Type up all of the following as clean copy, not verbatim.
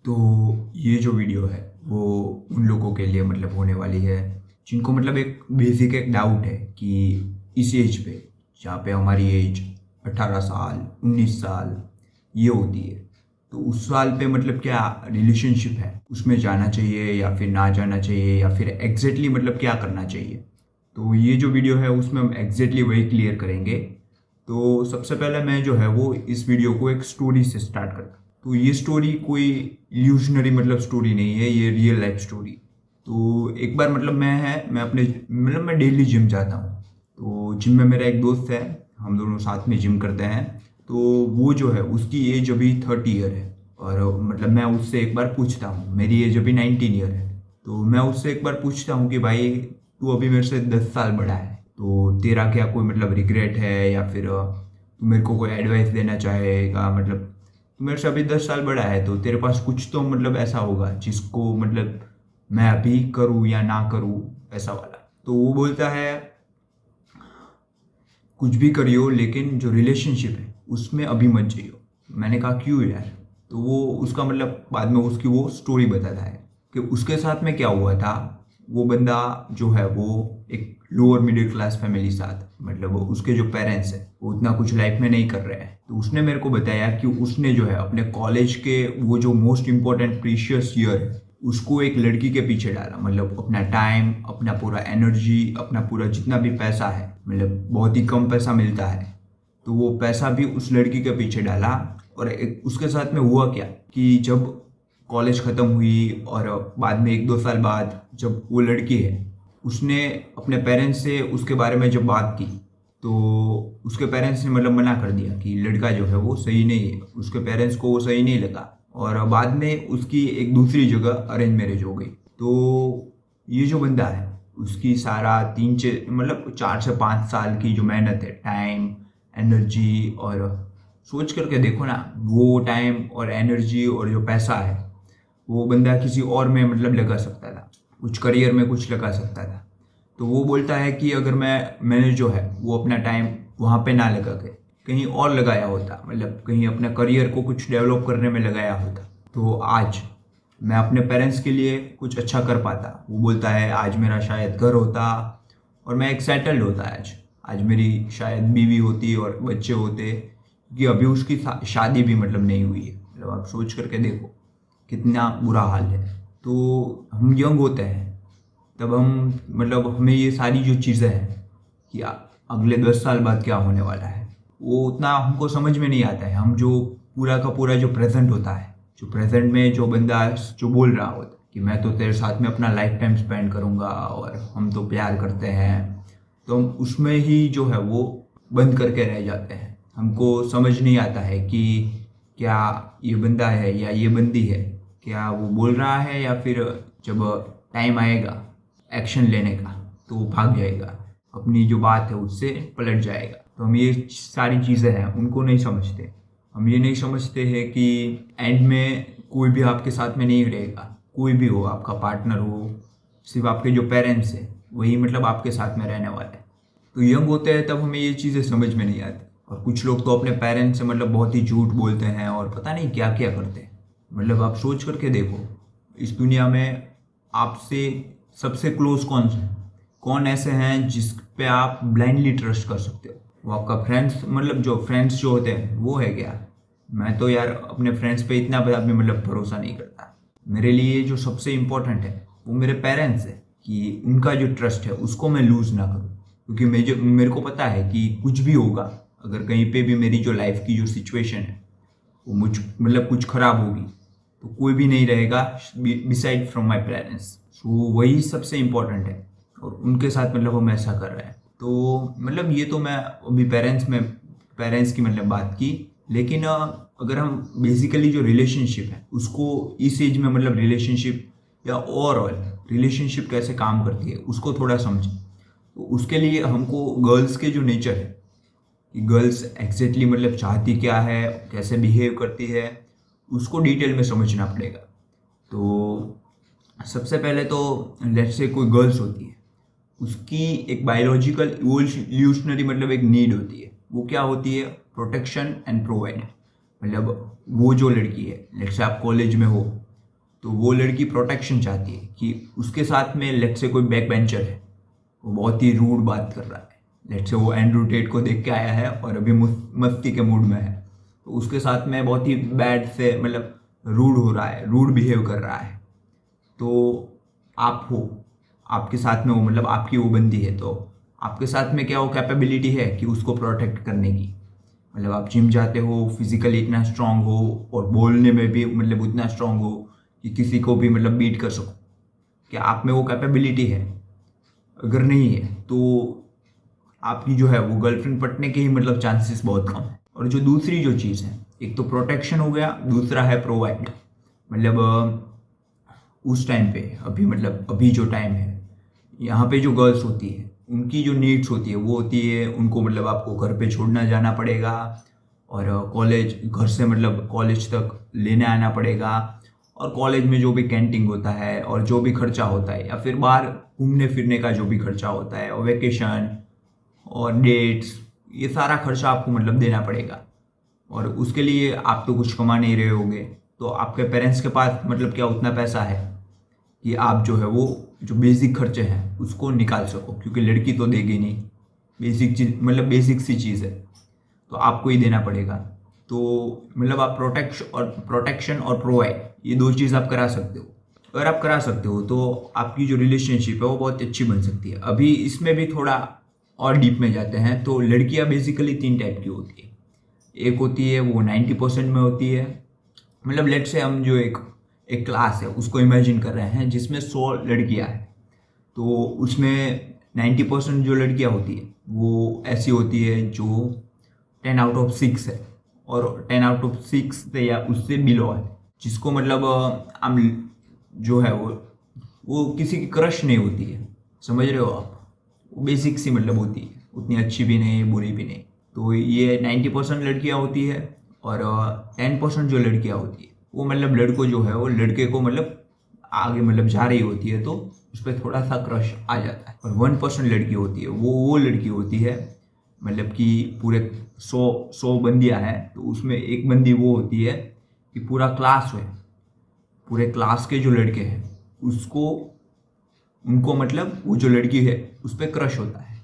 तो ये जो वीडियो है वो उन लोगों के लिए मतलब होने वाली है जिनको मतलब एक बेसिक एक डाउट है कि इस एज पे जहाँ पे हमारी एज 18 साल 19 साल ये होती है, तो उस साल पे मतलब क्या रिलेशनशिप है उसमें जाना चाहिए या फिर ना जाना चाहिए या फिर एग्जैक्टली मतलब क्या करना चाहिए। तो ये जो वीडियो है उसमें हम एग्जैक्टली वही क्लियर करेंगे। तो सबसे पहले मैं जो है वो इस वीडियो को एक स्टोरी से स्टार्ट करता हूँ। तो ये स्टोरी कोई इल्यूशनरी मतलब स्टोरी नहीं है, ये रियल लाइफ स्टोरी। तो एक बार मतलब मैं अपने मतलब मैं डेली जिम जाता हूँ। तो जिम में मेरा एक दोस्त है, हम दोनों साथ में जिम करते हैं। तो वो जो है उसकी एज अभी 30 ईयर है और मतलब मैं उससे एक बार पूछता हूँ, मेरी एज अभी 19 ईयर है। तो मैं उससे एक बार पूछता हूँ कि भाई तू अभी मेरे से 10 साल बड़ा है, तो तेरा क्या कोई मतलब रिग्रेट है या फिर तू मेरे को कोई एडवाइस देना चाहेगा। मतलब तू मेरे से अभी 10 साल बड़ा है तो तेरे पास कुछ तो मतलब ऐसा होगा जिसको मतलब मैं अभी करूँ या ना करूँ, ऐसा वाला। तो वो बोलता है कुछ भी करियो लेकिन जो रिलेशनशिप है उसमें अभी मत जाइयो। मैंने कहा क्यों यार। तो वो उसका मतलब बाद में उसकी वो स्टोरी बताता है कि उसके साथ में क्या हुआ था। वो बंदा जो है वो एक लोअर मिडिल क्लास फैमिली साथ मतलब वो उसके जो पेरेंट्स हैं वो उतना कुछ लाइफ में नहीं कर रहे हैं। तो उसने मेरे को बताया कि उसने जो है अपने कॉलेज के वो जो मोस्ट इंपॉर्टेंट प्रीशियस ईयर है उसको एक लड़की के पीछे डाला। मतलब अपना टाइम, अपना पूरा एनर्जी, अपना पूरा जितना भी पैसा है, मतलब बहुत ही कम पैसा मिलता है, तो वो पैसा भी उस लड़की के पीछे डाला। और एक उसके साथ में हुआ क्या कि जब कॉलेज ख़त्म हुई और बाद में 1-2 साल बाद जब वो लड़की है उसने अपने पेरेंट्स से उसके बारे में जब बात की, तो उसके पेरेंट्स ने मतलब मना कर दिया कि लड़का जो है वो सही नहीं है। उसके पेरेंट्स को वो सही नहीं लगा और बाद में उसकी एक दूसरी जगह अरेंज मैरिज हो गई। तो ये जो बंदा है उसकी सारा 4 से 5 साल की जो मेहनत है, टाइम, एनर्जी, और सोच करके देखो ना, वो टाइम और एनर्जी और जो पैसा है वो बंदा किसी और में मतलब लगा सकता था, कुछ करियर में कुछ लगा सकता था। तो वो बोलता है कि अगर मैंने जो है वो अपना टाइम वहाँ पे ना लगा के कहीं और लगाया होता, मतलब कहीं अपने करियर को कुछ डेवलप करने में लगाया होता, तो आज मैं अपने पेरेंट्स के लिए कुछ अच्छा कर पाता। वो बोलता है आज मेरा शायद घर होता और मैं एक सेटल्ड होता। आज आज मेरी शायद बीवी होती और बच्चे होते, क्योंकि अभी उसकी शादी भी मतलब नहीं हुई है। मतलब आप सोच करके देखो कितना बुरा हाल है। तो हम यंग होते हैं तब हम मतलब हमें ये सारी जो चीज़ें हैं कि अगले 10 साल बाद क्या होने वाला है वो उतना हमको समझ में नहीं आता है। हम जो पूरा का पूरा जो प्रेजेंट होता है, जो प्रेजेंट में जो बंदा जो बोल रहा होता है कि मैं तो तेरे साथ में अपना लाइफ टाइम स्पेंड करूँगा और हम तो प्यार करते हैं, तो हम उसमें ही जो है वो बंद करके रह जाते हैं। हमको समझ नहीं आता है कि क्या ये बंदा है या ये बंदी है, क्या वो बोल रहा है या फिर जब टाइम आएगा एक्शन लेने का तो वो भाग जाएगा, अपनी जो बात है उससे पलट जाएगा। तो हम ये सारी चीज़ें हैं उनको नहीं समझते। हम ये नहीं समझते हैं कि एंड में कोई भी आपके साथ में नहीं रहेगा। कोई भी हो, आपका पार्टनर हो, सिर्फ आपके जो पेरेंट्स हैं वही मतलब आपके साथ में रहने वाले हैं। तो यंग होते हैं तब हमें ये चीज़ें समझ में नहीं आती। और कुछ लोग तो अपने पेरेंट्स से मतलब बहुत ही झूठ बोलते हैं और पता नहीं क्या क्या करते हैं। मतलब आप सोच करके देखो, इस दुनिया में आपसे सबसे क्लोज कौन से हैं? कौन ऐसे हैं जिस पे आप ब्लाइंडली ट्रस्ट कर सकते हो? वो आपका फ्रेंड्स, मतलब जो फ्रेंड्स जो होते हैं वो है क्या? मैं तो यार अपने फ्रेंड्स पे इतना बड़ा भी मतलब भरोसा नहीं करता। मेरे लिए जो सबसे इम्पोर्टेंट है वो मेरे पेरेंट्स है, कि उनका जो ट्रस्ट है उसको मैं लूज़ ना करूँ। क्योंकि मेरे को पता है कि कुछ भी होगा, अगर कहीं पे भी मेरी जो लाइफ की जो सिचुएशन है वो मुझ मतलब कुछ खराब होगी तो कोई भी नहीं रहेगा बिसाइड फ्रॉम माई पेरेंट्स। सो वही सबसे इम्पोर्टेंट है और उनके साथ मतलब हम ऐसा कर रहे हैं। तो मतलब ये तो मैं अभी पेरेंट्स की मतलब बात की। लेकिन अगर हम बेसिकली जो रिलेशनशिप है उसको इस एज में मतलब रिलेशनशिप या ओवरऑल रिलेशनशिप कैसे काम करती है उसको थोड़ा समझें, तो उसके लिए हमको गर्ल्स के जो नेचर है कि गर्ल्स एग्जैक्टली मतलब चाहती क्या है, कैसे बिहेव करती है, उसको डिटेल में समझना पड़ेगा। तो सबसे पहले तो लेट्स से कोई गर्ल्स होती है, उसकी एक बायोलॉजिकल इवोल्यूशनरी मतलब एक नीड होती है। वो क्या होती है? Protection and provide. मतलब वो जो लड़की है, लेट्स से आप कॉलेज में हो तो वो लड़की प्रोटेक्शन चाहती है कि उसके साथ में लेट से कोई बैक बेंचर है, वो बहुत ही रूड बात कर रहा है, लेट से वो एंड्रू टेट को देख के आया है और अभी मस्ती के मूड में है, तो उसके साथ में बहुत ही बैड से मतलब रूड हो रहा है, रूड बिहेव कर रहा है, तो आप हो, आपके साथ में वो मतलब आपकी वो बंदी है, तो आपके साथ में क्या वो कैपेबिलिटी है कि उसको प्रोटेक्ट करने की, मतलब आप जिम जाते हो, फिजिकली इतना स्ट्रांग हो और बोलने में भी मतलब उतना स्ट्रांग हो कि किसी को भी मतलब बीट कर सको, क्या आप में वो कैपेबिलिटी है? अगर नहीं है तो आपकी जो है वो गर्लफ्रेंड पटने के ही मतलब चांसेस बहुत कम है। और जो दूसरी जो चीज़ है, एक तो प्रोटेक्शन हो गया, दूसरा है प्रोवाइड, मतलब उस टाइम पे अभी मतलब अभी जो टाइम है यहाँ पे जो गर्ल्स होती है उनकी जो नीड्स होती है वो होती है उनको मतलब आपको घर पे छोड़ना जाना पड़ेगा और कॉलेज घर से मतलब कॉलेज तक लेने आना पड़ेगा, और कॉलेज में जो भी कैंटीन होता है और जो भी खर्चा होता है या फिर बाहर घूमने फिरने का जो भी खर्चा होता है और वेकेशन और डेट्स, ये सारा खर्चा आपको मतलब देना पड़ेगा। और उसके लिए आप तो कुछ कमा नहीं रहे होगे, तो आपके पेरेंट्स के पास मतलब क्या उतना पैसा है कि आप जो है वो जो बेसिक खर्चे हैं उसको निकाल सको, क्योंकि लड़की तो देगी नहीं, बेसिक चीज मतलब बेसिक सी चीज़ है तो आपको ही देना पड़ेगा। तो मतलब आप प्रोटेक्शन और प्रोवाइड, ये दो चीज़ आप करा सकते हो। अगर आप करा सकते हो तो आपकी जो रिलेशनशिप है वो बहुत अच्छी बन सकती है। अभी इसमें भी थोड़ा और डीप में जाते हैं तो लड़कियां बेसिकली 3 टाइप की होती है। एक होती है वो 90% में होती है, मतलब लेट से हम जो एक क्लास है उसको इमेजिन कर रहे हैं जिसमें 100 लड़कियां हैं, तो उसमें 90% जो लड़कियां होती है वो ऐसी होती है जो 10 आउट ऑफ 6 है, और 10 आउट ऑफ 6 से या उससे बिलो है, जिसको मतलब हम जो है वो किसी की क्रश नहीं होती है, समझ रहे हो आप, वो बेसिक सी मतलब होती है, उतनी अच्छी भी नहीं बुरी भी नहीं। तो ये 90% लड़कियां होती है, और 10% जो लड़कियां होती है वो मतलब लड़को जो है वो लड़के को मतलब आगे मतलब जा रही होती है तो उस पर थोड़ा सा क्रश आ जाता है। और 1% लड़की होती है वो लड़की होती है मतलब कि पूरे 100 बंदियां हैं तो उसमें एक बंदी वो होती है कि पूरा क्लास है, पूरे क्लास के जो लड़के हैं उसको उनको मतलब वो जो लड़की है उस पर क्रश होता है,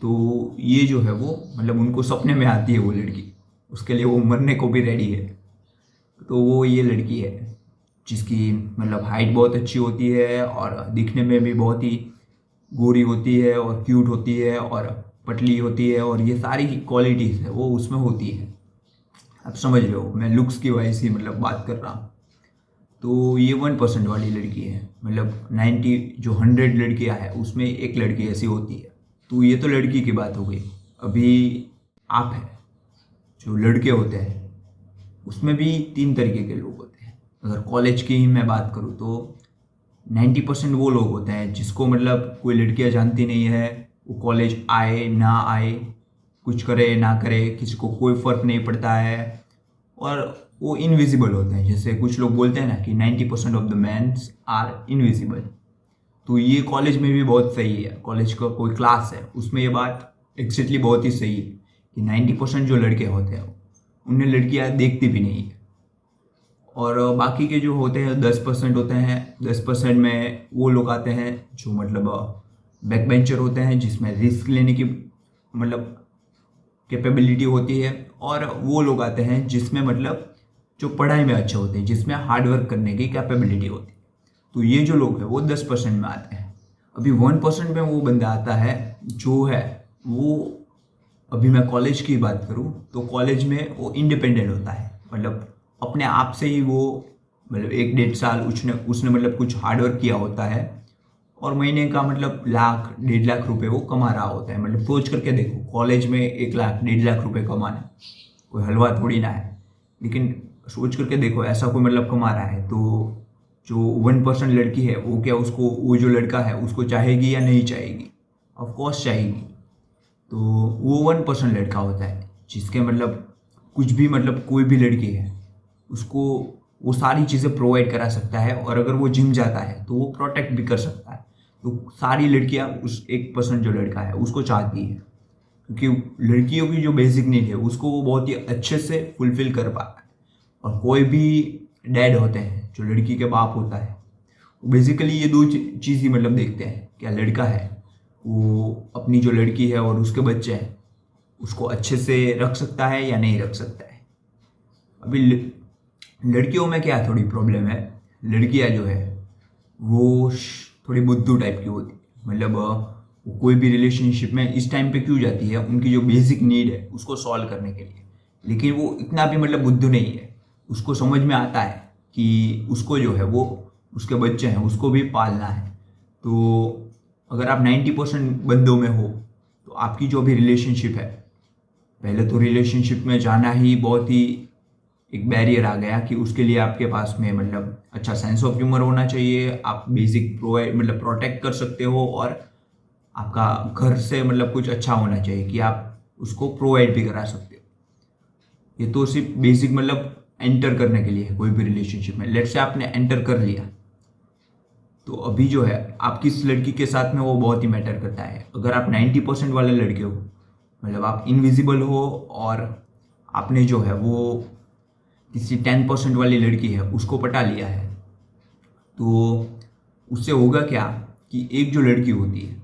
तो ये जो है वो मतलब उनको सपने में आती है वो लड़की, उसके लिए वो मरने को भी रेडी है। तो वो ये लड़की है जिसकी मतलब हाइट बहुत अच्छी होती है और दिखने में भी बहुत ही गोरी होती है और क्यूट होती है और पतली होती है, और ये सारी क्वालिटीज़ है वो उसमें होती है। आप समझ रहे हो, मैं लुक्स की वजह से मतलब बात कर रहा हूँ। तो ये 1% वाली लड़की है, मतलब 90 जो 100 लड़कियाँ हैं उसमें एक लड़की ऐसी होती है। तो ये तो लड़की की बात हो गई। अभी आप है जो लड़के होते हैं उसमें भी 3 तरीके के लोग होते हैं। अगर कॉलेज की ही मैं बात करूँ तो 90% वो लोग होते हैं जिसको मतलब कोई लड़कियां जानती नहीं है, वो कॉलेज आए ना आए, कुछ करे ना करे, किसी को कोई फर्क नहीं पड़ता है, और वो इनविजिबल होते हैं। जैसे कुछ लोग बोलते हैं ना कि 90% of the mains are invisible, तो ये कॉलेज में भी बहुत सही है। कॉलेज का कोई क्लास है उसमें ये बात एक्जैक्टली बहुत ही सही है कि 90% जो लड़के होते हैं उन्हें लड़कियां देखती भी नहीं है, और बाकी के जो होते हैं 10% होते हैं, 10% में वो लोग आते हैं जो मतलब बैक बेंचर होते हैं जिसमें रिस्क लेने की मतलब कैपेबिलिटी होती है, और वो लोग आते हैं जिसमें मतलब जो पढ़ाई में अच्छे होते हैं, जिसमें हार्ड वर्क करने की कैपेबिलिटी होती है। तो ये जो लोग हैं वो 10% में आते हैं। अभी 1% में वो बंदा आता है जो है वो, अभी मैं कॉलेज की बात करूँ तो कॉलेज में वो इंडिपेंडेंट होता है, मतलब अपने आप से ही वो मतलब 1-1.5 साल उसने मतलब कुछ हार्डवर्क किया होता है, और महीने का मतलब 1 लाख 1.5 लाख रुपए वो कमा रहा होता है। मतलब सोच करके देखो, कॉलेज में 1 लाख 1.5 लाख रुपए कमाना कोई हलवा थोड़ी ना है, लेकिन सोच करके देखो ऐसा कोई मतलब कमा रहा है तो जो 1% लड़की है वो क्या उसको, वो जो लड़का है उसको चाहेगी या नहीं चाहेगी? ऑफकोर्स चाहेगी। तो वो 1% लड़का होता है जिसके मतलब कुछ भी मतलब कोई भी लड़की है उसको वो सारी चीज़ें प्रोवाइड करा सकता है, और अगर वो जिम जाता है तो वो प्रोटेक्ट भी कर सकता है। तो सारी लड़कियां उस 1% जो लड़का है उसको चाहती है, क्योंकि लड़कियों की जो बेसिक नीड है उसको वो बहुत ही अच्छे से फुलफिल कर पाता है। और कोई भी डैड होते हैं जो लड़की के बाप होता है, वो बेसिकली ये दो चीज़ ही मतलब देखते हैं। क्या लड़का है वो अपनी जो लड़की है और उसके बच्चे हैं उसको अच्छे से रख सकता है या नहीं रख सकता है। अभी लड़कियों में क्या थोड़ी प्रॉब्लम है, लड़कियां जो है वो थोड़ी बुद्धू टाइप की होती है। मतलब वो कोई भी रिलेशनशिप में इस टाइम पे क्यों जाती है, उनकी जो बेसिक नीड है उसको सॉल्व करने के लिए। लेकिन वो इतना भी मतलब बुद्धू नहीं है, उसको समझ में आता है कि उसको जो है वो उसके बच्चे हैं उसको भी पालना है। तो अगर आप 90% बंदों में हो तो आपकी जो भी रिलेशनशिप है, पहले तो रिलेशनशिप में जाना ही बहुत ही एक बैरियर आ गया कि उसके लिए आपके पास में मतलब अच्छा सेंस ऑफ ह्यूमर होना चाहिए, आप बेसिक प्रोवाइड मतलब प्रोटेक्ट कर सकते हो, और आपका घर से मतलब कुछ अच्छा होना चाहिए कि आप उसको प्रोवाइड भी करा सकते हो। ये तो सिर्फ बेसिक मतलब एंटर करने के लिए है कोई भी रिलेशनशिप में। लेट्स से आपने एंटर कर लिया तो अभी जो है आप किस लड़की के साथ में वो बहुत ही मैटर करता है। अगर आप 90% वाले लड़के हो, मतलब आप इनविजिबल हो, और आपने जो है वो किसी 10% वाली लड़की है उसको पटा लिया है, तो उससे होगा क्या कि एक जो लड़की होती है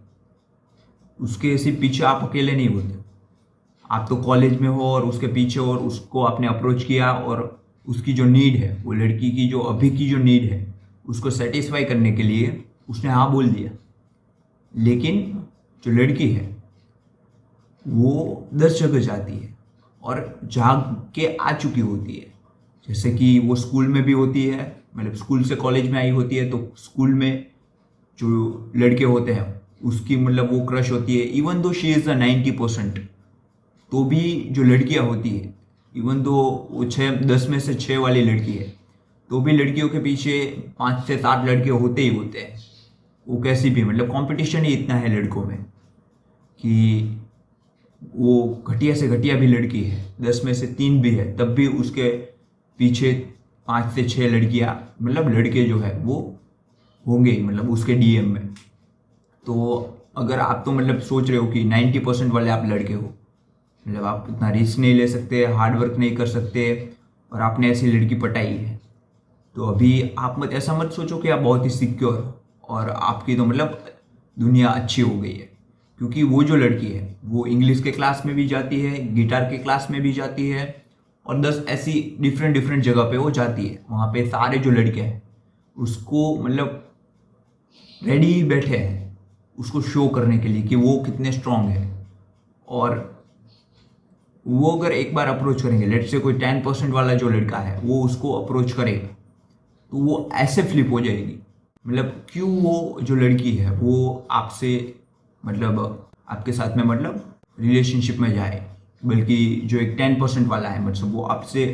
उसके सिर्फ पीछे आप अकेले नहीं होते। आप तो कॉलेज में हो और उसके पीछे, और उसको आपने अप्रोच किया और उसकी जो नीड है, वो लड़की की जो अभी की जो नीड है उसको सेटिस्फाई करने के लिए उसने हाँ बोल दिया। लेकिन जो लड़की है वो 10 जगह जाती है और जाग के आ चुकी होती है। जैसे कि वो स्कूल में भी होती है, मतलब स्कूल से कॉलेज में आई होती है, तो स्कूल में जो लड़के होते हैं उसकी मतलब वो क्रश होती है। Even though she is the 90%, तो भी जो लड़कियां होती है, इवन दो वो 10 में से 6 वाली लड़की है, तो भी लड़कियों के पीछे 5 से 7 लड़के होते ही होते हैं। वो कैसी भी मतलब कंपटीशन ही इतना है लड़कों में कि वो घटिया से घटिया भी लड़की है, 10 में से 3 भी है, तब भी उसके पीछे 5 से 6 लड़कियां मतलब लड़के जो है वो होंगे ही मतलब उसके डीएम में। तो अगर आप तो मतलब सोच रहे हो कि 90% वाले आप लड़के हो, मतलब आप इतना रिस्क नहीं ले सकते, हार्ड वर्क नहीं कर सकते, और आपने ऐसी लड़की पटाई है, तो अभी आप मत ऐसा मत सोचो कि आप बहुत ही सिक्योर हो और आपकी तो मतलब दुनिया अच्छी हो गई है। क्योंकि वो जो लड़की है वो इंग्लिश के क्लास में भी जाती है, गिटार के क्लास में भी जाती है, और 10 ऐसी डिफरेंट डिफरेंट जगह पे वो जाती है। वहाँ पे सारे जो लड़के हैं उसको मतलब रेडी बैठे हैं उसको शो करने के लिए कि वो कितने स्ट्रांग है। और वो अगर एक बार अप्रोच करेंगे, लेट से कोई 10% वाला जो लड़का है वो उसको अप्रोच करेगा, तो वो ऐसे फ्लिप हो जाएगी। मतलब क्यों वो जो लड़की है वो आपसे मतलब आपके साथ में मतलब रिलेशनशिप में जाए, बल्कि जो एक 10% वाला है मतलब वो आपसे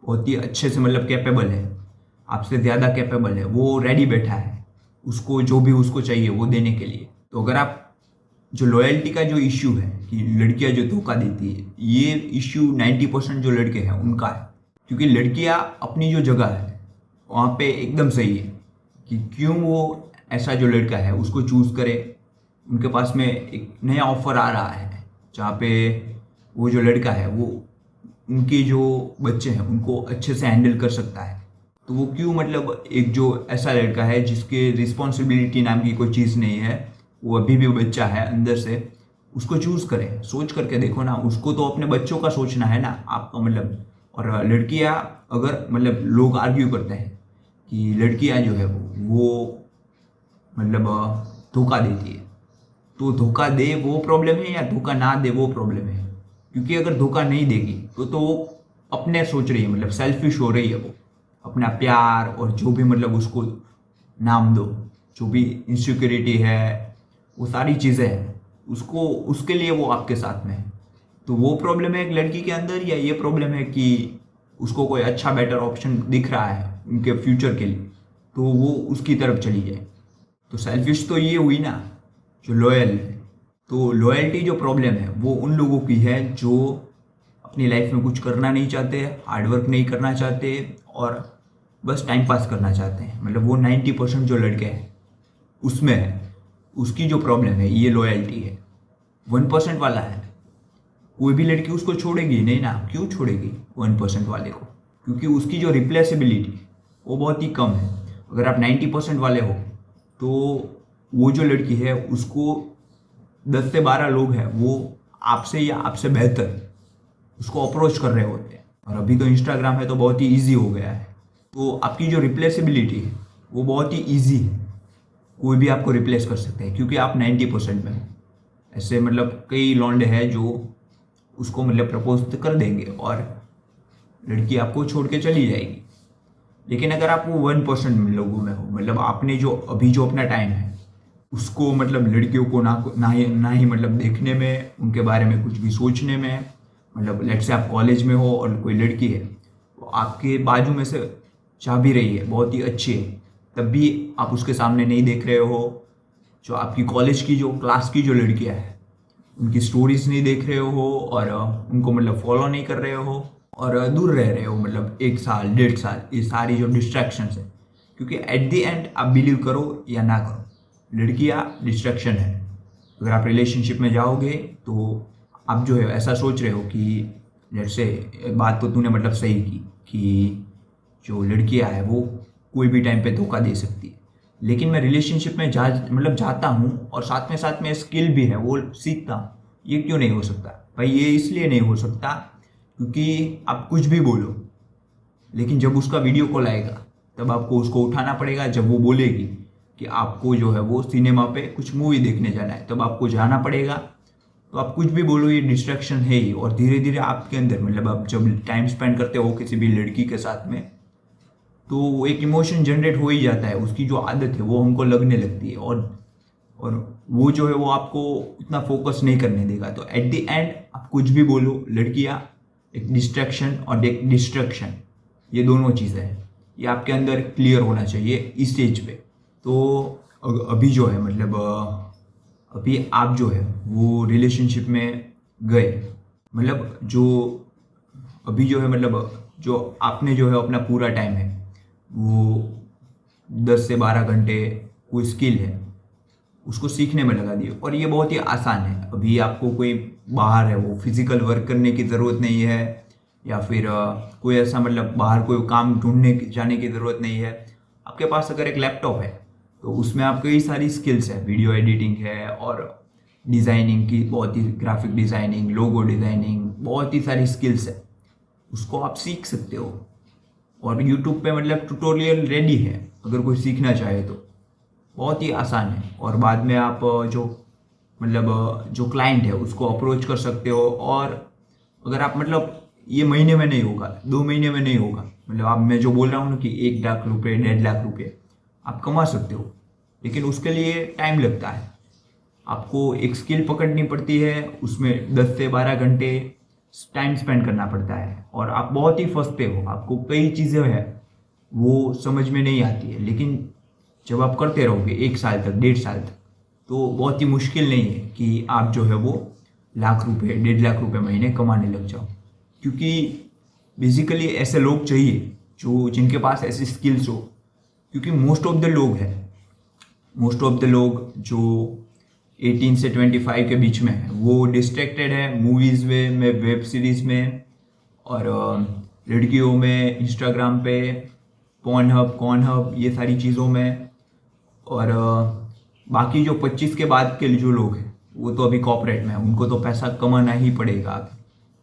बहुत ही अच्छे से मतलब कैपेबल है, आपसे ज़्यादा कैपेबल है, वो रेडी बैठा है उसको जो भी उसको चाहिए वो देने के लिए। तो अगर आप जो लॉयल्टी का जो इश्यू है कि लड़कियां जो धोखा देती है, ये इश्यू 90% जो लड़के हैं उनका है। क्योंकि लड़कियां अपनी जो जगह है वहाँ पे एकदम सही है कि क्यों वो ऐसा जो लड़का है उसको चूज़ करे। उनके पास में एक नया ऑफर आ रहा है जहाँ पे वो जो लड़का है वो उनके जो बच्चे हैं उनको अच्छे से हैंडल कर सकता है, तो वो क्यों मतलब एक जो ऐसा लड़का है जिसके रिस्पॉन्सिबिलिटी नाम की कोई चीज़ नहीं है, वो अभी भी बच्चा है अंदर से, उसको चूज़ करें। सोच करके देखो ना, उसको तो अपने बच्चों का सोचना है ना आपका मतलब। और लड़कियां अगर मतलब लोग आर्ग्यू करते हैं कि लड़कियां जो है वो मतलब धोखा देती है, तो धोखा दे वो प्रॉब्लम है या धोखा ना दे वो प्रॉब्लम है। क्योंकि अगर धोखा नहीं देगी तो वो अपने सोच रही है, मतलब सेल्फिश हो रही है, वो अपना प्यार और जो भी मतलब उसको नाम दो, जो भी इनसिक्योरिटी है वो सारी चीज़ें हैं उसको, उसके लिए वो आपके साथ में है। तो वो प्रॉब्लम है एक लड़की के अंदर, या ये प्रॉब्लम है कि उसको कोई अच्छा बेटर ऑप्शन दिख रहा है उनके फ्यूचर के लिए तो वो उसकी तरफ चली जाए। तो सेल्फिश तो ये हुई ना जो लॉयल है। तो लॉयल्टी जो प्रॉब्लम है वो उन लोगों की है जो अपनी लाइफ में कुछ करना नहीं चाहते, हार्डवर्क नहीं करना चाहते, और बस टाइम पास करना चाहते हैं। मतलब वो 90% जो लड़के हैं उसमें है, उसकी जो प्रॉब्लम है ये लॉयल्टी है। 1% वाला है, कोई भी लड़की उसको छोड़ेगी नहीं ना। क्यों छोड़ेगी 1% वाले को? क्योंकि उसकी जो रिप्लेसेबिलिटी वो बहुत ही कम है। अगर आप 90% वाले हो तो वो जो लड़की है उसको 10 से 12 लोग हैं वो आपसे या आपसे बेहतर उसको अप्रोच कर रहे होते हैं। और अभी तो इंस्टाग्राम है तो बहुत ही ईजी हो गया है, तो आपकी जो रिप्लेसिबिलिटी है वो बहुत ही ईजी है। कोई भी आपको रिप्लेस कर सकते हैं क्योंकि आप 90% में हो। ऐसे मतलब कई लौंडे हैं जो उसको मतलब प्रपोज तो कर देंगे और लड़की आपको छोड़ के चली जाएगी। लेकिन अगर आप वो 1% लोगों में हो, मतलब आपने जो अभी जो अपना टाइम है उसको मतलब लड़कियों को ना ही मतलब देखने में, उनके बारे में कुछ भी सोचने में, मतलब लेट्स से आप कॉलेज में हो और कोई लड़की है वो आपके बाजू में से जा भी रही है, बहुत ही अच्छी है, तब भी आप उसके सामने नहीं देख रहे हो। जो आपकी कॉलेज की जो क्लास की जो लड़कियां हैं उनकी स्टोरीज नहीं देख रहे हो और उनको मतलब फॉलो नहीं कर रहे हो और दूर रह रहे हो मतलब 1 साल 1.5 साल, ये सारी जो डिस्ट्रैक्शंस है। क्योंकि एट द एंड आप बिलीव करो या ना करो, लड़कियां डिस्ट्रैक्शन है। अगर आप रिलेशनशिप में जाओगे तो आप जो है ऐसा सोच रहे हो कि जैसे बात तो तूने मतलब सही की कि जो लड़कियां है वो कोई भी टाइम पे धोखा दे सकती है। लेकिन मैं रिलेशनशिप में जाता हूँ और साथ में स्किल भी है वो सीखता हूँ। ये क्यों नहीं हो सकता भाई? ये इसलिए नहीं हो सकता क्योंकि आप कुछ भी बोलो, लेकिन जब उसका वीडियो कॉल आएगा तब आपको उसको उठाना पड़ेगा। जब वो बोलेगी कि आपको जो है वो सिनेमा पे कुछ मूवी देखने जाना है तब आपको जाना पड़ेगा। तो आप कुछ भी बोलो, ये डिस्ट्रैक्शन है ही। और धीरे धीरे आपके अंदर मतलब आप जब टाइम स्पेंड करते हो किसी भी लड़की के साथ में तो वो एक इमोशन जनरेट हो ही जाता है, उसकी जो आदत है वो हमको लगने लगती है और वो जो है वो आपको इतना फोकस नहीं करने देगा। तो एट द एंड आप कुछ भी बोलो, लड़कियां एक डिस्ट्रैक्शन और एक डिस्ट्रैक्शन, ये दोनों चीज़ें हैं, ये आपके अंदर क्लियर होना चाहिए इस स्टेज पे। तो अभी जो है मतलब अभी आप जो है वो रिलेशनशिप में गए, मतलब जो अभी जो है मतलब जो आपने जो है अपना पूरा टाइम है वो 10 से 12 घंटे कोई स्किल है उसको सीखने में लगा दिए और ये बहुत ही आसान है। अभी आपको कोई बाहर है वो फिजिकल वर्क करने की ज़रूरत नहीं है या फिर कोई ऐसा मतलब बाहर कोई काम ढूंढने जाने की ज़रूरत नहीं है। आपके पास अगर एक लैपटॉप है तो उसमें आप कई सारी स्किल्स है, वीडियो एडिटिंग है और डिज़ाइनिंग की, बहुत ही ग्राफिक डिज़ाइनिंग, लोगो डिज़ाइनिंग, बहुत ही सारी स्किल्स है, उसको आप सीख सकते हो। और यूट्यूब पे मतलब ट्यूटोरियल रेडी है, अगर कोई सीखना चाहे तो बहुत ही आसान है। और बाद में आप जो मतलब जो क्लाइंट है उसको अप्रोच कर सकते हो। और अगर आप मतलब ये महीने में नहीं होगा, 2 महीने में नहीं होगा, मतलब आप मैं जो बोल रहा हूँ ना कि 1 लाख रुपए 1.5 लाख रुपए आप कमा सकते हो, लेकिन उसके लिए टाइम लगता है। आपको एक स्किल पकड़नी पड़ती है, उसमें 10 से 12 घंटे टाइम स्पेंड करना पड़ता है और आप बहुत ही फंसते हो, आपको कई चीज़ें हैं वो समझ में नहीं आती है। लेकिन जब आप करते रहोगे 1 साल तक 1.5 साल तक तो बहुत ही मुश्किल नहीं है कि आप जो है वो लाख रुपए 1.5 लाख रुपए महीने कमाने लग जाओ। क्योंकि बेसिकली ऐसे लोग चाहिए जो जिनके पास ऐसी स्किल्स हो। क्योंकि मोस्ट ऑफ द लोग जो 18 से 25 के बीच में है वो डिस्ट्रैक्टेड है मूवीज़ में वेब सीरीज़ में और लड़कियों में, इंस्टाग्राम पे, कॉर्नहब ये सारी चीज़ों में। और बाकी जो 25 के बाद के जो लोग हैं वो तो अभी कॉर्पोरेट में है, उनको तो पैसा कमाना ही पड़ेगा।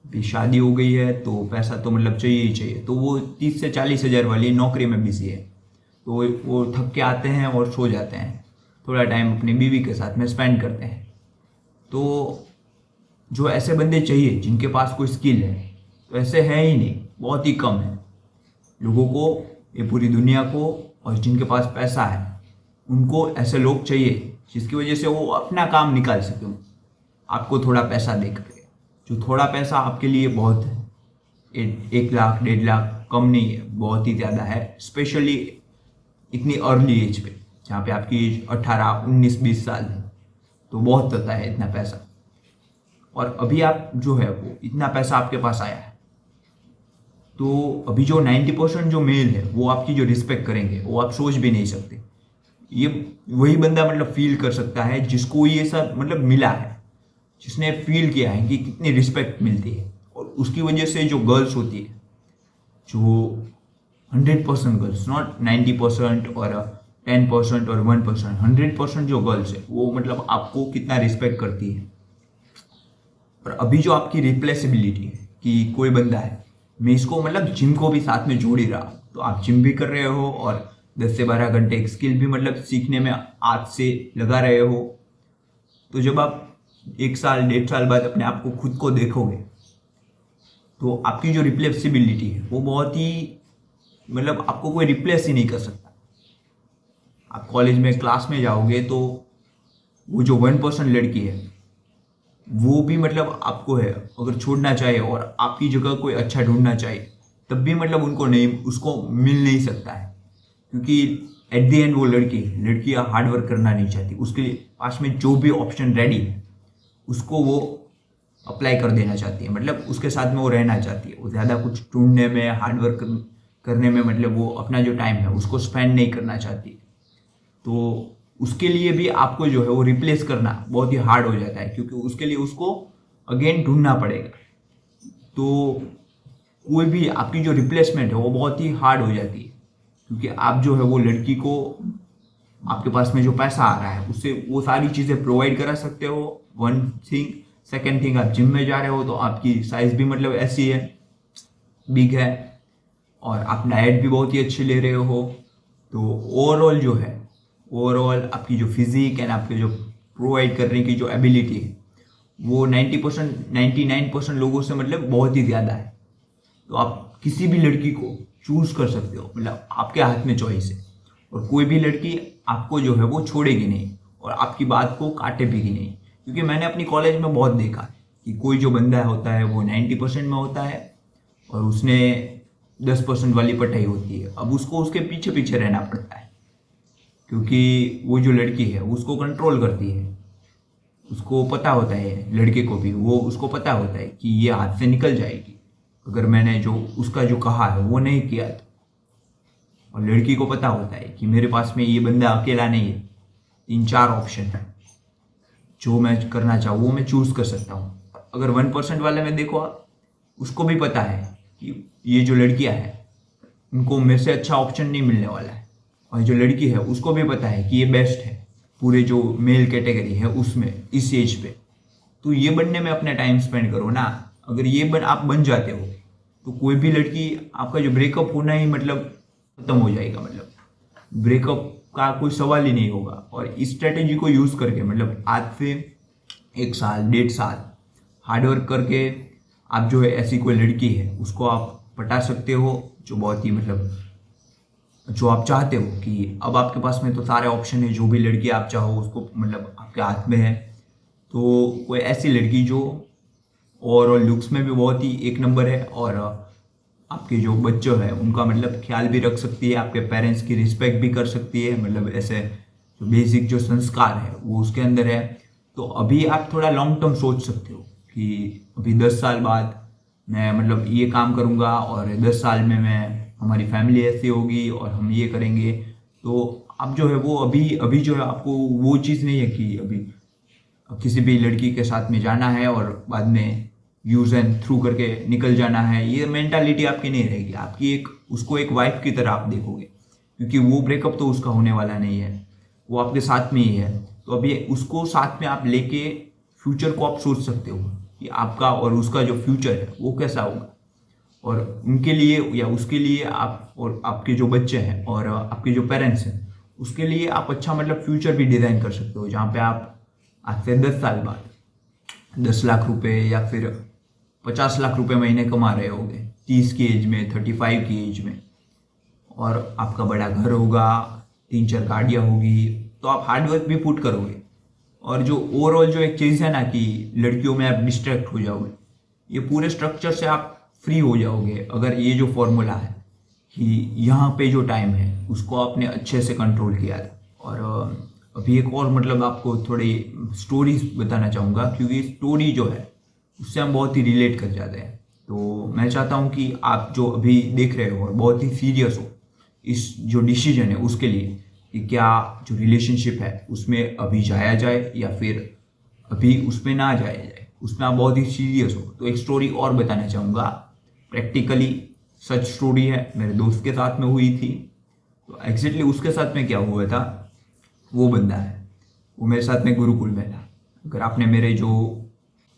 अभी शादी हो गई है तो पैसा तो मतलब चाहिए ही चाहिए, तो वो 30 से 40 हज़ार वाली नौकरी में बिजी है। तो वो थक के आते हैं और सो जाते हैं, थोड़ा टाइम अपनी बीवी के साथ में स्पेंड करते हैं। तो जो ऐसे बंदे चाहिए जिनके पास कोई स्किल है तो ऐसे है ही नहीं, बहुत ही कम है लोगों को, ये पूरी दुनिया को। और जिनके पास पैसा है उनको ऐसे लोग चाहिए जिसकी वजह से वो अपना काम निकाल सके आपको थोड़ा पैसा दे करके। जो थोड़ा पैसा आपके लिए बहुत है, 1 लाख 1.5 लाख कम नहीं है, बहुत ही ज़्यादा है। स्पेशली इतनी अर्ली एज पे जहाँ पे आपकी एज 18 19 20 साल है तो बहुत होता है इतना पैसा। और अभी आप जो है वो इतना पैसा आपके पास आया है तो अभी जो 90% जो मेल है वो आपकी जो रिस्पेक्ट करेंगे वो आप सोच भी नहीं सकते। ये वही बंदा मतलब फील कर सकता है जिसको ये सब मतलब मिला है, जिसने फील किया है कि कितनी रिस्पेक्ट मिलती है। और उसकी वजह से जो गर्ल्स होती है जो 100% गर्ल्स, नॉट 90% और 10% और 1%, 100% जो गर्ल्स है वो मतलब आपको कितना रिस्पेक्ट करती है। और अभी जो आपकी रिप्लेसिबिलिटी है कि कोई बंदा है, मैं इसको मतलब जिम को भी साथ में जोड़ ही रहा हूँ, तो आप जिम भी कर रहे हो और 10 से 12 घंटे एक स्किल भी मतलब सीखने में आज से लगा रहे हो। तो जब आप 1 साल 1.5 साल बाद अपने आप को खुद को देखोगे तो आपकी जो रिप्लेसिबिलिटी है वो बहुत ही मतलब आपको कोई रिप्लेस ही नहीं कर सकता। आप कॉलेज में क्लास में जाओगे तो वो जो 1% लड़की है वो भी मतलब आपको है अगर छोड़ना चाहे और आपकी जगह कोई अच्छा ढूंढना चाहे तब भी मतलब उनको नहीं, उसको मिल नहीं सकता है, क्योंकि एट द एंड वो लड़कियाँ हार्ड वर्क करना नहीं चाहती, उसके पास में जो भी ऑप्शन रेडी है उसको वो अप्लाई कर देना चाहती है, मतलब उसके साथ में वो रहना चाहती है। वो ज़्यादा कुछ ढूंढने में हार्ड वर्क करने में मतलब वो अपना जो टाइम है उसको स्पेंड नहीं करना चाहती। तो उसके लिए भी आपको जो है वो रिप्लेस करना बहुत ही हार्ड हो जाता है, क्योंकि उसके लिए उसको अगेन ढूंढना पड़ेगा। तो कोई भी आपकी जो रिप्लेसमेंट है वो बहुत ही हार्ड हो जाती है, क्योंकि आप जो है वो लड़की को आपके पास में जो पैसा आ रहा है उससे वो सारी चीज़ें प्रोवाइड करा सकते हो, वन थिंग। सेकेंड थिंग, आप जिम में जा रहे हो तो आपकी साइज भी मतलब ऐसी है, बिग है, और आप डाइट भी बहुत ही अच्छी ले रहे हो। तो ओवरऑल जो है, ओवरऑल आपकी जो फिजिक एंड आपके जो प्रोवाइड करने की जो एबिलिटी है वो 90% 99% लोगों से मतलब बहुत ही ज़्यादा है। तो आप किसी भी लड़की को चूज कर सकते हो, मतलब आपके हाथ में चॉइस है, और कोई भी लड़की आपको जो है वो छोड़ेगी नहीं और आपकी बात को काटेगी नहीं। क्योंकि मैंने अपनी कॉलेज में बहुत देखा है कि कोई जो बंदा होता है वो 90% में होता है और उसने 10% वाली पढ़ाई होती है, अब उसको उसके पीछे पीछे रहना पड़ता है, क्योंकि वो जो लड़की है उसको कंट्रोल करती है। उसको पता होता है, लड़के को भी वो उसको पता होता है कि ये हाथ से निकल जाएगी अगर मैंने जो उसका जो कहा है वो नहीं किया तो। और लड़की को पता होता है कि मेरे पास में ये बंदा अकेला नहीं है, 3-4 ऑप्शन है, जो मैं करना चाहूँ वो मैं चूज कर सकता हूँ। अगर 1% वाले में देखो आप, उसको भी पता है कि ये जो लड़कियां हैं उनको मेरे से अच्छा ऑप्शन नहीं मिलने वाला है, और जो लड़की है उसको भी पता है कि ये बेस्ट है पूरे जो मेल कैटेगरी है उसमें, इस एज पे। तो ये बनने में अपना टाइम स्पेंड करो ना। अगर आप बन जाते हो तो कोई भी लड़की, आपका जो ब्रेकअप होना ही मतलब खत्म हो जाएगा, मतलब ब्रेकअप का कोई सवाल ही नहीं होगा। और इस स्ट्रेटेजी को यूज करके मतलब आज से 1 साल 1.5 साल हार्डवर्क करके आप जो है ऐसी कोई लड़की है उसको आप पटा सकते हो, जो बहुत ही मतलब जो आप चाहते हो कि अब आपके पास में तो सारे ऑप्शन है, जो भी लड़की आप चाहो उसको मतलब आपके हाथ में है। तो कोई ऐसी लड़की जो ओवरऑल लुक्स में भी बहुत ही एक नंबर है और आपके जो बच्चे हैं उनका मतलब ख्याल भी रख सकती है, आपके पेरेंट्स की रिस्पेक्ट भी कर सकती है, मतलब ऐसे जो बेसिक जो संस्कार है वो उसके अंदर है। तो अभी आप थोड़ा लॉन्ग टर्म सोच सकते हो कि अभी 10 साल बाद मैं मतलब ये काम करूँगा और 10 साल में मैं हमारी फैमिली ऐसी होगी और हम ये करेंगे। तो आप जो है वो अभी अभी जो है आपको वो चीज़ नहीं है कि अभी किसी भी लड़की के साथ में जाना है और बाद में यूज एंड थ्रू करके निकल जाना है, ये मेंटालिटी आपकी नहीं रहेगी। आपकी एक उसको एक वाइफ की तरह आप देखोगे, क्योंकि वो ब्रेकअप तो उसका होने वाला नहीं है, वो आपके साथ में ही है। तो अभी उसको साथ में आप लेके फ्यूचर को आप सोच सकते हो कि आपका और उसका जो फ्यूचर है वो कैसा होगा, और उनके लिए या उसके लिए आप और आपके जो बच्चे हैं और आपके जो पेरेंट्स हैं उसके लिए आप अच्छा मतलब फ्यूचर भी डिज़ाइन कर सकते हो, जहाँ पे आप आज से 10 साल बाद 10 लाख रुपए या फिर 50 लाख रुपए महीने कमा रहे होगे 30 की एज में, 35 की एज में, और आपका बड़ा घर होगा, 3-4 गाड़ियाँ होगी, तो आप हार्डवर्क भी पुट करोगे। और जो ओवरऑल जो एक चीज़ है ना कि लड़कियों में आप डिस्ट्रैक्ट हो जाओगे, ये पूरे स्ट्रक्चर से आप फ्री हो जाओगे अगर ये जो फॉर्मूला है कि यहाँ पे जो टाइम है उसको आपने अच्छे से कंट्रोल किया है। और अभी एक और मतलब आपको थोड़ी स्टोरीज बताना चाहूँगा, क्योंकि स्टोरी जो है उससे हम बहुत ही रिलेट कर जाते हैं। तो मैं चाहता हूँ कि आप जो अभी देख रहे हो और बहुत ही सीरियस हो इस जो डिसीजन है उसके लिए कि क्या जो रिलेशनशिप है उसमें अभी जाया जाए या फिर अभी उसमें ना जाया जाए, उसमें आप बहुत ही सीरियस हो, तो एक स्टोरी और बताना चाहूँगा प्रैक्टिकली सच स्टोरी है, मेरे दोस्त के साथ में हुई थी। तो एग्जैक्टली उसके साथ में क्या हुआ था, वो बंदा है, वो मेरे साथ में गुरुकुल में था। अगर आपने मेरे जो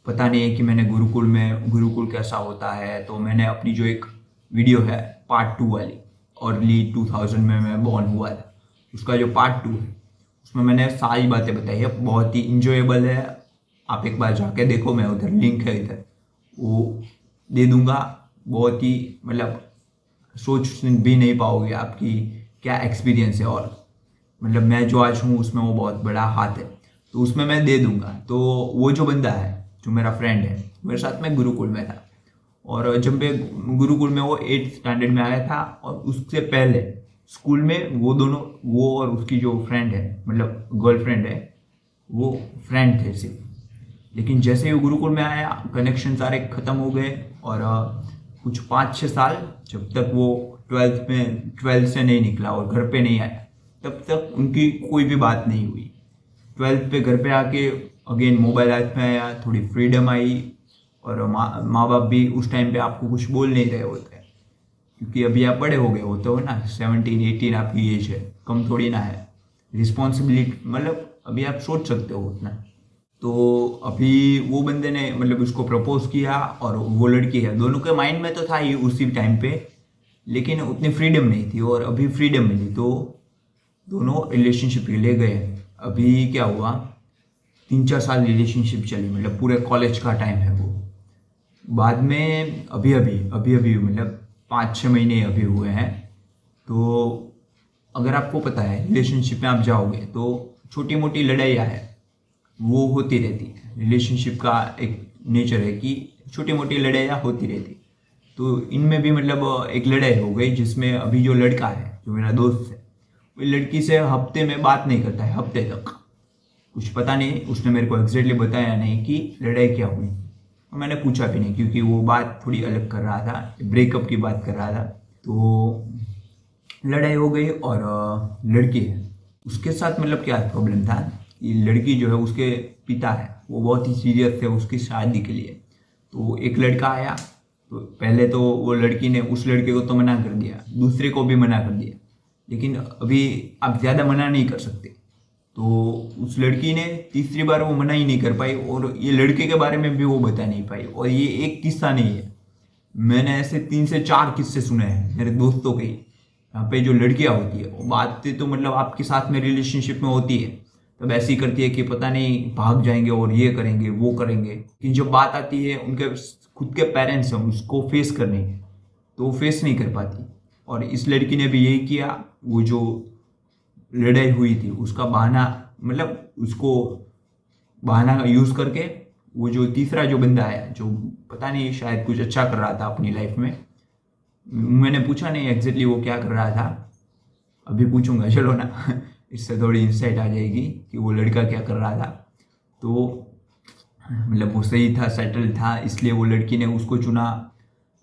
पता नहीं है कि मैंने गुरुकुल कैसा होता है, तो मैंने अपनी जो एक वीडियो है पार्ट 2 वाली, अर्ली 2000 में मैं बॉर्न हुआ था, उसका जो पार्ट 2 है उसमें मैंने सारी बातें बताई है। बहुत ही इंजॉयबल है, आप एक बार जाके देखो, मैं उधर लिंक है इधर वो दे दूंगा। बहुत ही मतलब सोच भी नहीं पाओगे आपकी क्या एक्सपीरियंस है, और मतलब मैं जो आज हूँ उसमें वो बहुत बड़ा हाथ है, तो उसमें मैं दे दूंगा। तो वो जो बंदा है, जो मेरा फ्रेंड है, मेरे साथ में गुरुकुल में था, और जब मैं गुरुकुल में वो 8th स्टैंडर्ड में आया था, और उससे पहले स्कूल में वो और उसकी जो फ्रेंड है, मतलब गर्लफ्रेंड है, वो फ्रेंड थे सिर्फ। लेकिन जैसे ही वो गुरुकुल में आया, कनेक्शन सारे ख़त्म हो गए, और कुछ 5-6 साल जब तक वो 12th से नहीं निकला और घर पे नहीं आया, तब तक उनकी कोई भी बात नहीं हुई। 12th पे घर पे आके अगेन मोबाइल हाथ में आया, थोड़ी फ्रीडम आई, और माँ बाप भी उस टाइम पे आपको कुछ बोल नहीं रहे होते, क्योंकि अभी आप बड़े हो गए होते हो ना, 17-18 आपकी एज है, कम थोड़ी ना है। रिस्पॉन्सिबिलिटी मतलब अभी आप सोच सकते हो उतना। तो अभी वो बंदे ने मतलब उसको प्रपोज किया, और वो लड़की है, दोनों के माइंड में तो था ही उसी टाइम पे, लेकिन उतनी फ्रीडम नहीं थी, और अभी फ्रीडम मिली तो दोनों रिलेशनशिप के लिए गए। अभी क्या हुआ, 3-4 साल रिलेशनशिप चली, मतलब पूरे कॉलेज का टाइम है वो। बाद में अभी अभी मतलब 5-6 महीने अभी हुए हैं। तो अगर आपको पता है रिलेशनशिप में आप जाओगे तो छोटी मोटी लड़ाइयाँ है वो होती रहती है। रिलेशनशिप का एक नेचर है कि छोटी मोटी लड़ाइयाँ होती रहती। तो इनमें भी मतलब एक लड़ाई हो गई, जिसमें अभी जो लड़का है, जो मेरा दोस्त है, वो लड़की से हफ्ते में बात नहीं करता है, हफ्ते तक। कुछ पता नहीं, उसने मेरे को एग्जैक्टली बताया नहीं कि लड़ाई क्या हुई, और मैंने पूछा भी नहीं, क्योंकि वो बात थोड़ी अलग कर रहा था, ब्रेकअप की बात कर रहा था। तो लड़ाई हो गई, और लड़की है उसके साथ मतलब क्या प्रॉब्लम था, ये लड़की जो है उसके पिता है वो बहुत ही सीरियस थे उसकी शादी के लिए। तो एक लड़का आया, तो पहले तो वो लड़की ने उस लड़के को तो मना कर दिया, दूसरे को भी मना कर दिया, लेकिन अभी आप ज़्यादा मना नहीं कर सकते। तो उस लड़की ने तीसरी बार वो मना ही नहीं कर पाई, और ये लड़के के बारे में भी वो बता नहीं पाई। और ये एक किस्सा नहीं है, मैंने ऐसे 3 से 4 किस्से सुने हैं मेरे दोस्तों के ही। यहाँ पे जो लड़कियाँ होती है वो बातें तो मतलब आपके साथ में रिलेशनशिप में होती है तब ऐसी करती है कि पता नहीं भाग जाएंगे और ये करेंगे वो करेंगे, लेकिन जब बात आती है उनके खुद के पेरेंट्स हैं उसको फेस करने की, तो वो फेस नहीं कर पाती। और इस लड़की ने भी यही किया, वो जो लड़ाई हुई थी उसका बहाना, मतलब उसको बहाना यूज़ करके, वो जो तीसरा जो बंदा है, जो पता नहीं शायद कुछ अच्छा कर रहा था अपनी लाइफ में, मैंने पूछा नहीं एग्जैक्टली वो क्या कर रहा था, अभी पूछूंगा चलो ना इससे थोड़ी इंसाइट आ जाएगी कि वो लड़का क्या कर रहा था। तो मतलब वो सही था, सेटल था, इसलिए वो लड़की ने उसको चुना।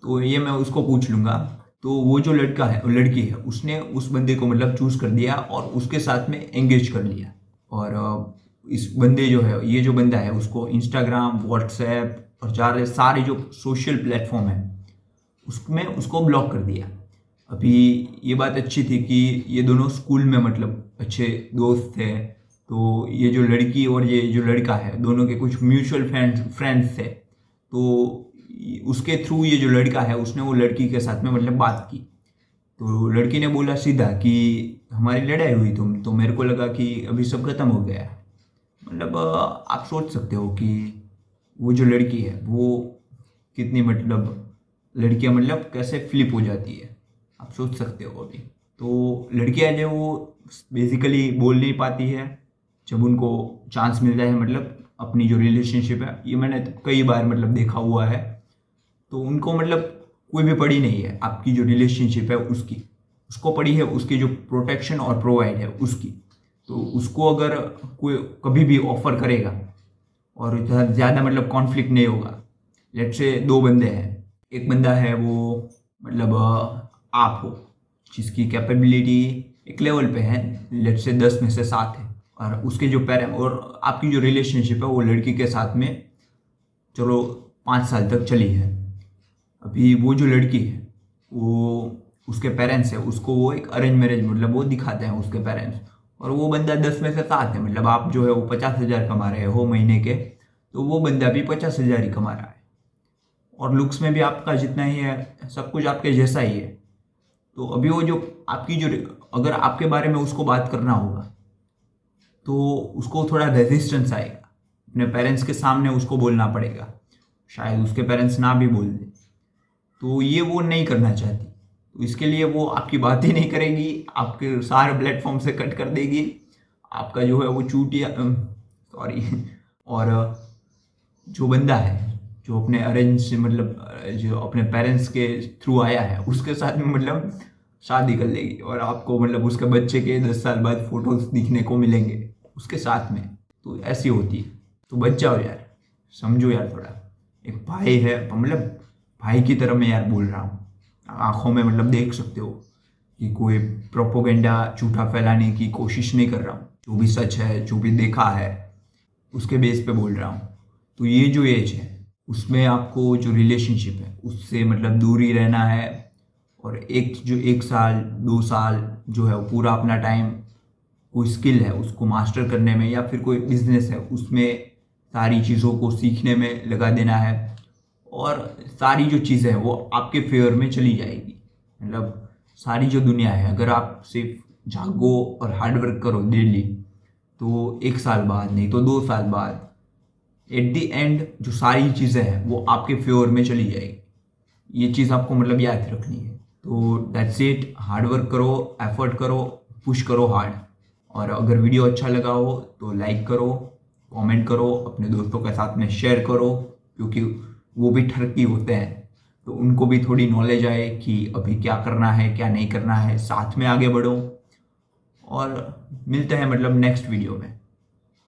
तो ये मैं उसको पूछ लूँगा। तो वो जो लड़का है, वो लड़की है, उसने उस बंदे को मतलब चूज़ कर दिया और उसके साथ में एंगेज कर लिया। और इस बंदे जो है, ये जो बंदा है, उसको इंस्टाग्राम, व्हाट्सएप और सारे जो सोशल प्लेटफॉर्म है उसमें उसको ब्लॉक कर दिया। अभी ये बात अच्छी थी कि ये दोनों स्कूल में मतलब अच्छे दोस्त थे। तो ये जो लड़की और ये जो लड़का है, दोनों के कुछ म्यूचुअल फ्रेंड्स थे। तो उसके थ्रू ये जो लड़का है उसने वो लड़की के साथ में मतलब बात की। तो लड़की ने बोला सीधा कि हमारी लड़ाई हुई तो मेरे को लगा कि अभी सब खत्म हो गया है। मतलब आप सोच सकते हो कि वो जो लड़की है वो कितनी मतलब लड़कियां मतलब कैसे फ्लिप हो जाती है, आप सोच सकते हो अभी। तो लड़कियां जो वो बेसिकली बोल नहीं पाती है जब उनको चांस मिलता है, मतलब अपनी जो रिलेशनशिप है, ये मैंने कई बार मतलब देखा हुआ है। तो उनको मतलब कोई भी पड़ी नहीं है आपकी जो रिलेशनशिप है उसकी, उसको पड़ी है उसकी जो प्रोटेक्शन और प्रोवाइड है उसकी। तो उसको अगर कोई कभी भी ऑफर करेगा और ज़्यादा मतलब कॉन्फ्लिक्ट नहीं होगा, लेट से 2 बंदे हैं, एक बंदा है वो मतलब आप हो जिसकी कैपेबिलिटी एक लेवल पे है, लेट से 10 में से 7 है, और उसके जो पेरेंट और आपकी जो रिलेशनशिप है वो लड़की के साथ में चलो 5 साल तक चली है। अभी वो जो लड़की है वो उसके पेरेंट्स है, उसको वो एक अरेंज मैरिज मतलब वो दिखाते हैं उसके पेरेंट्स, और वो बंदा 10 में से 7 है, मतलब आप जो है वो 50,000 कमा रहे हो महीने के, तो वो बंदा भी 50,000 ही कमा रहा है, और लुक्स में भी आपका जितना ही है, सब कुछ आपके जैसा ही है। तो अभी वो जो आपकी जो, अगर आपके बारे में उसको बात करना होगा तो उसको थोड़ा रेजिस्टेंस आएगा, अपने पेरेंट्स के सामने उसको बोलना पड़ेगा, शायद उसके पेरेंट्स ना भी बोल दे, तो ये वो नहीं करना चाहती, तो इसके लिए वो आपकी बात ही नहीं करेगी, आपके सारे प्लेटफॉर्म से कट कर देगी, आपका जो है वो चूटिया सॉरी और जो बंदा है जो अपने अरेंज से मतलब जो अपने पेरेंट्स के थ्रू आया है उसके साथ में मतलब शादी कर लेगी, और आपको मतलब उसके बच्चे के 10 साल बाद फोटोज दिखने को मिलेंगे उसके साथ में, तो ऐसी होती है। तो बच जाओ यार, समझो यार थोड़ा, एक भाई है मतलब भाई की तरह मैं यार बोल रहा हूँ, आंखों में मतलब देख सकते हो कि कोई प्रोपोगेंडा झूठा फैलाने की कोशिश नहीं कर रहा हूँ, जो भी सच है जो भी देखा है उसके बेस पे बोल रहा हूँ। तो ये जो एज है उसमें आपको जो रिलेशनशिप है उससे मतलब दूर ही रहना है, और एक साल 2 साल जो है वो पूरा अपना टाइम कोई स्किल है उसको मास्टर करने में, या फिर कोई बिजनेस है उसमें सारी चीज़ों को सीखने में लगा देना है, और सारी जो चीज़ें हैं वो आपके फेवर में चली जाएगी। मतलब सारी जो दुनिया है, अगर आप सिर्फ जागो और हार्डवर्क करो डेली, तो 1 साल बाद नहीं तो 2 साल बाद एट द एंड जो सारी चीज़ें हैं वो आपके फेवर में चली जाएगी। ये चीज़ आपको मतलब याद रखनी है। तो दैट्स इट, हार्डवर्क करो, एफर्ट करो, पुश करो हार्ड, और अगर वीडियो अच्छा लगा हो तो लाइक करो, कमेंट करो, अपने दोस्तों के साथ में शेयर करो, क्योंकि वो भी ठरकी होते हैं, तो उनको भी थोड़ी नॉलेज आए कि अभी क्या करना है क्या नहीं करना है, साथ में आगे बढ़ो, और मिलते हैं मतलब नेक्स्ट वीडियो में।